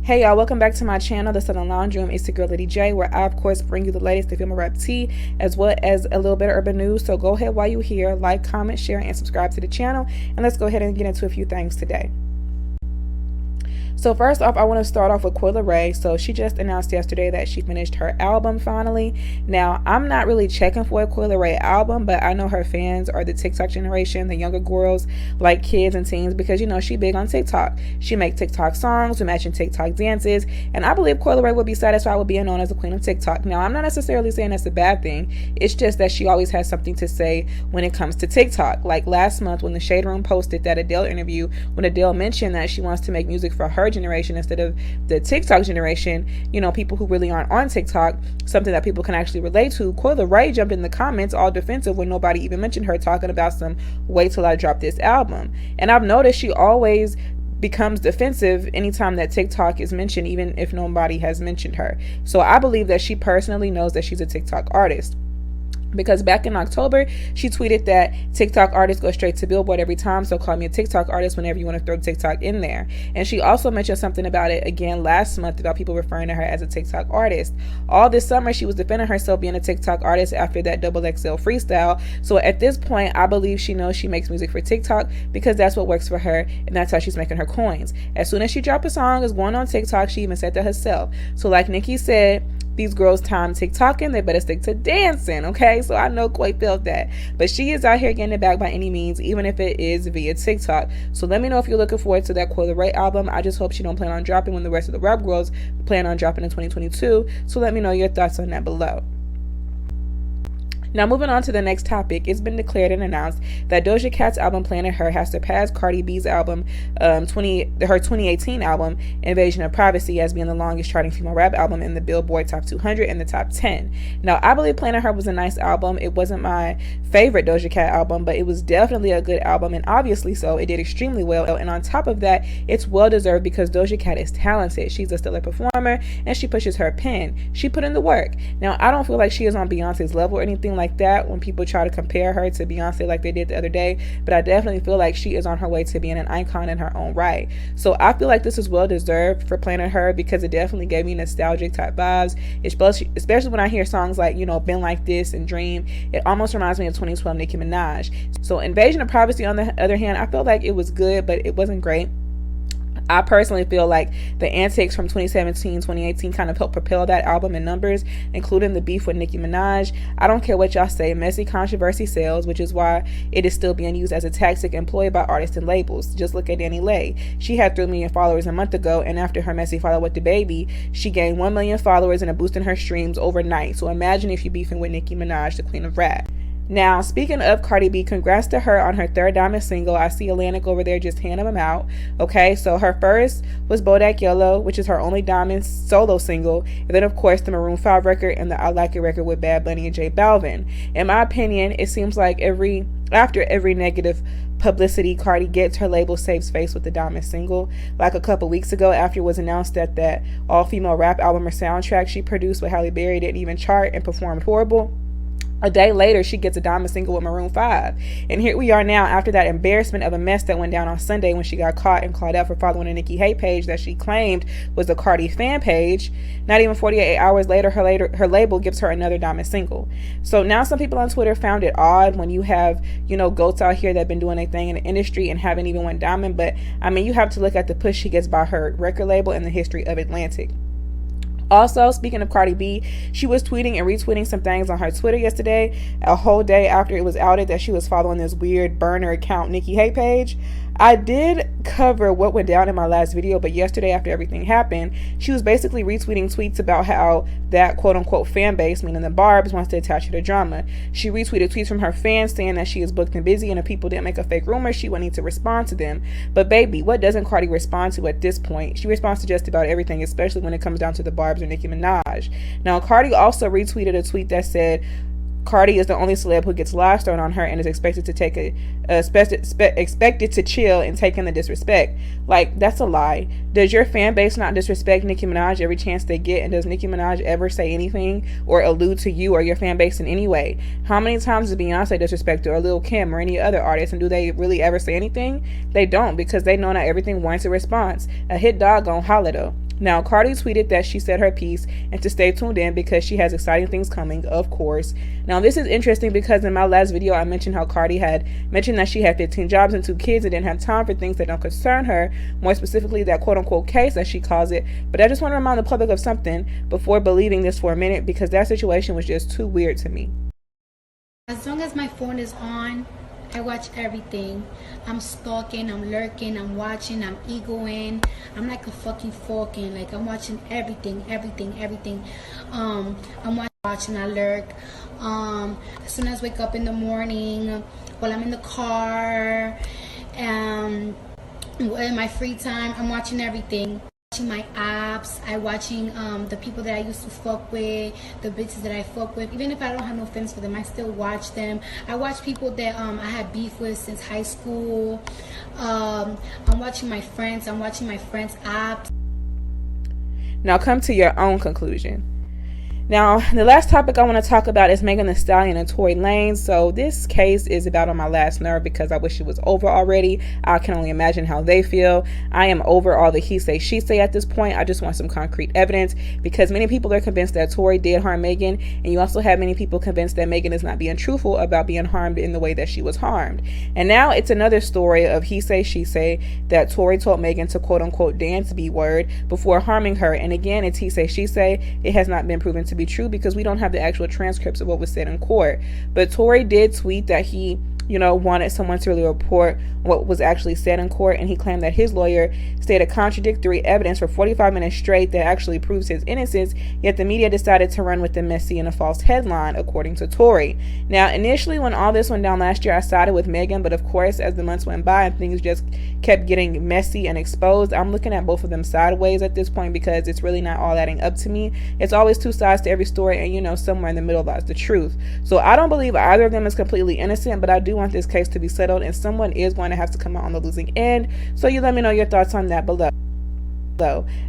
Hey y'all, welcome back to my channel, The Southern Lounge Room. It's your girl Lady J, where I of course bring you the latest in female rap tea as well as a little bit of urban news. So go ahead while you're here, like, comment, share, and subscribe to the channel. And let's go ahead and get into a few things today. So first off, I want to start off with Coi Leray. So she just announced yesterday that she finished her album finally. Now, I'm not really checking for a Coi Leray album, but I know her fans are the TikTok generation, the younger girls, like kids and teens, because, you know, she big on TikTok. She make TikTok songs with matching TikTok dances, and I believe Coi Leray would be satisfied with being known as the queen of TikTok. Now, I'm not necessarily saying that's a bad thing. It's just that she always has something to say when it comes to TikTok. Like last month when the Shade Room posted that Adele interview, when Adele mentioned that she wants to make music for her generation instead of the TikTok generation, you know, people who really aren't on TikTok, something that people can actually relate to. Coi Leray jumped in the comments all defensive when nobody even mentioned her, talking about some wait till I drop this album. And I've noticed she always becomes defensive anytime that TikTok is mentioned, even if nobody has mentioned her. So I believe that she personally knows that she's a TikTok artist, because back in October, she tweeted that TikTok artists go straight to Billboard every time, so call me a TikTok artist whenever you want to throw TikTok in there. And she also mentioned something about it again last month about people referring to her as a TikTok artist. All this summer, she was defending herself being a TikTok artist after that XXL freestyle. So at this point, I believe she knows she makes music for TikTok because that's what works for her, and that's how she's making her coins. As soon as she dropped a song, it's going on TikTok. She even said that herself. So like Nicki said, these girls time TikToking, they better stick to dancing, okay? So I know Coi felt that. But she is out here getting it back by any means, even if it is via TikTok. So let me know if you're looking forward to that Coi Leray album. I just hope she don't plan on dropping when the rest of the rap girls plan on dropping in 2022. So let me know your thoughts on that below. Now moving on to the next topic, it's been declared and announced that Doja Cat's album Planet Her has surpassed Cardi B's album, her 2018 album, Invasion of Privacy, as being the longest charting female rap album in the Billboard Top 200 and the Top 10. Now I believe Planet Her was a nice album. It wasn't my favorite Doja Cat album, but it was definitely a good album, and obviously so. It did extremely well, and on top of that, it's well deserved because Doja Cat is talented. She's a stellar performer, and she pushes her pen. She put in the work. Now I don't feel like she is on Beyonce's level or anything like that when people try to compare her to Beyonce like they did the other day, but I definitely feel like she is on her way to being an icon in her own right. So I feel like this is well deserved for Planet Her because it definitely gave me nostalgic type vibes, especially when I hear songs like, you know, Been Like This and Dream. It almost reminds me of 2012 Nicki Minaj. So Invasion of Privacy, on the other hand, I felt like it was good, but it wasn't great. I personally feel like the antics from 2017, 2018 kind of helped propel that album in numbers, including the beef with Nicki Minaj. I don't care what y'all say, messy controversy sells, which is why it is still being used as a tactic employed by artists and labels. Just look at Danny Lay. She had 3 million followers a month ago, and after her messy follow with the baby, she gained 1 million followers and a boost in her streams overnight. So imagine if you're beefing with Nicki Minaj, the queen of rap. Now, speaking of Cardi B, congrats to her on her 3rd diamond single. I see Atlantic over there just handing them out. Okay, so her first was Bodak Yellow, which is her only diamond solo single. And then, of course, the Maroon 5 record and the I Like It record with Bad Bunny and J Balvin. In my opinion, it seems like after every negative publicity Cardi gets, her label saves face with the diamond single. Like a couple weeks ago, after it was announced that all-female rap album or soundtrack she produced with Halle Berry didn't even chart and performed horrible, a day later, she gets a diamond single with Maroon 5. And here we are now after that embarrassment of a mess that went down on Sunday when she got caught and called out for following a Nicki hate page that she claimed was the Cardi fan page. Not even 48 hours later, her label gives her another diamond single. So now some people on Twitter found it odd when you have, you know, goats out here that have been doing their thing in the industry and haven't even went diamond. But, I mean, you have to look at the push she gets by her record label and the history of Atlantic. Also, speaking of Cardi B, she was tweeting and retweeting some things on her Twitter yesterday, a whole day after it was outed that she was following this weird burner account Nicki hate page. I did cover what went down in my last video, but yesterday after everything happened, she was basically retweeting tweets about how that quote-unquote fan base, meaning the Barbs, wants to attach her to drama. She retweeted tweets from her fans saying that she is booked and busy, and if people didn't make a fake rumor, she would need to respond to them. But baby, what doesn't Cardi respond to at this point? She responds to just about everything, especially when it comes down to the Barbs or Nicki Minaj. Now, Cardi also retweeted a tweet that said, Cardi is the only celeb who gets lives thrown on her and is expected to expected to chill and take in the disrespect. Like, that's a lie. Does your fan base not disrespect Nicki Minaj every chance they get? And does Nicki Minaj ever say anything or allude to you or your fan base in any way? How many times does Beyonce disrespect her or Lil Kim or any other artist? And do they really ever say anything? They don't, because they know not everything warrants a response. A hit dog gon' holler though. Now, Cardi tweeted that she said her piece and to stay tuned in because she has exciting things coming, of course. Now, this is interesting because in my last video, I mentioned how Cardi had mentioned that she had 15 jobs and 2 kids and didn't have time for things that don't concern her, more specifically that quote-unquote case, as she calls it. But I just want to remind the public of something before believing this for a minute, because that situation was just too weird to me. As long as my phone is on, I watch everything. I'm stalking, I'm lurking, I'm watching, I'm egoing. I'm like a fucking forking. Like, I'm watching everything. I'm watching, I lurk. As soon as I wake up in the morning, while I'm in the car, in my free time, I'm watching everything. Watching my apps, I watching the people that I used to fuck with, the bitches that I fuck with. Even if I don't have no offense for them, I still watch them. I watch people that I had beef with since high school. I'm watching my friends. I'm watching my friends' apps. Now come to your own conclusion. Now, the last topic I want to talk about is Megan Thee Stallion and Tory Lanez. So this case is about on my last nerve because I wish it was over already. I can only imagine how they feel. I am over all the he say, she say at this point. I just want some concrete evidence because many people are convinced that Tory did harm Megan, and you also have many people convinced that Megan is not being truthful about being harmed in the way that she was harmed. And now it's another story of he say, she say that Tory told Megan to quote unquote dance B-word before harming her. And again, it's he say, she say. It has not been proven to be true because we don't have the actual transcripts of what was said in court. But Tory did tweet that he wanted someone to really report what was actually said in court, and he claimed that his lawyer stated contradictory evidence for 45 minutes straight that actually proves his innocence, yet the media decided to run with the messy and a false headline, according to Tory. Now, initially when all this went down last year, I sided with Megan, but of course, as the months went by and things just kept getting messy and exposed, I'm looking at both of them sideways at this point because it's really not all adding up to me. It's always two sides to every story, and somewhere in the middle lies the truth. So I don't believe either of them is completely innocent, but I do want this case to be settled, and someone is going to have to come out on the losing end. So you let me know your thoughts on that below.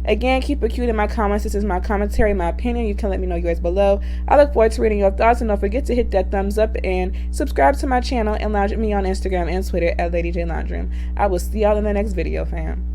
Again, keep it cute in my comments. This is my commentary, my opinion. You can let me know yours below. I look forward to reading your thoughts, and don't forget to hit that thumbs up and subscribe to my channel and lounge at me on Instagram and Twitter at Lady J Lounge Room. I will see y'all in the next video, fam.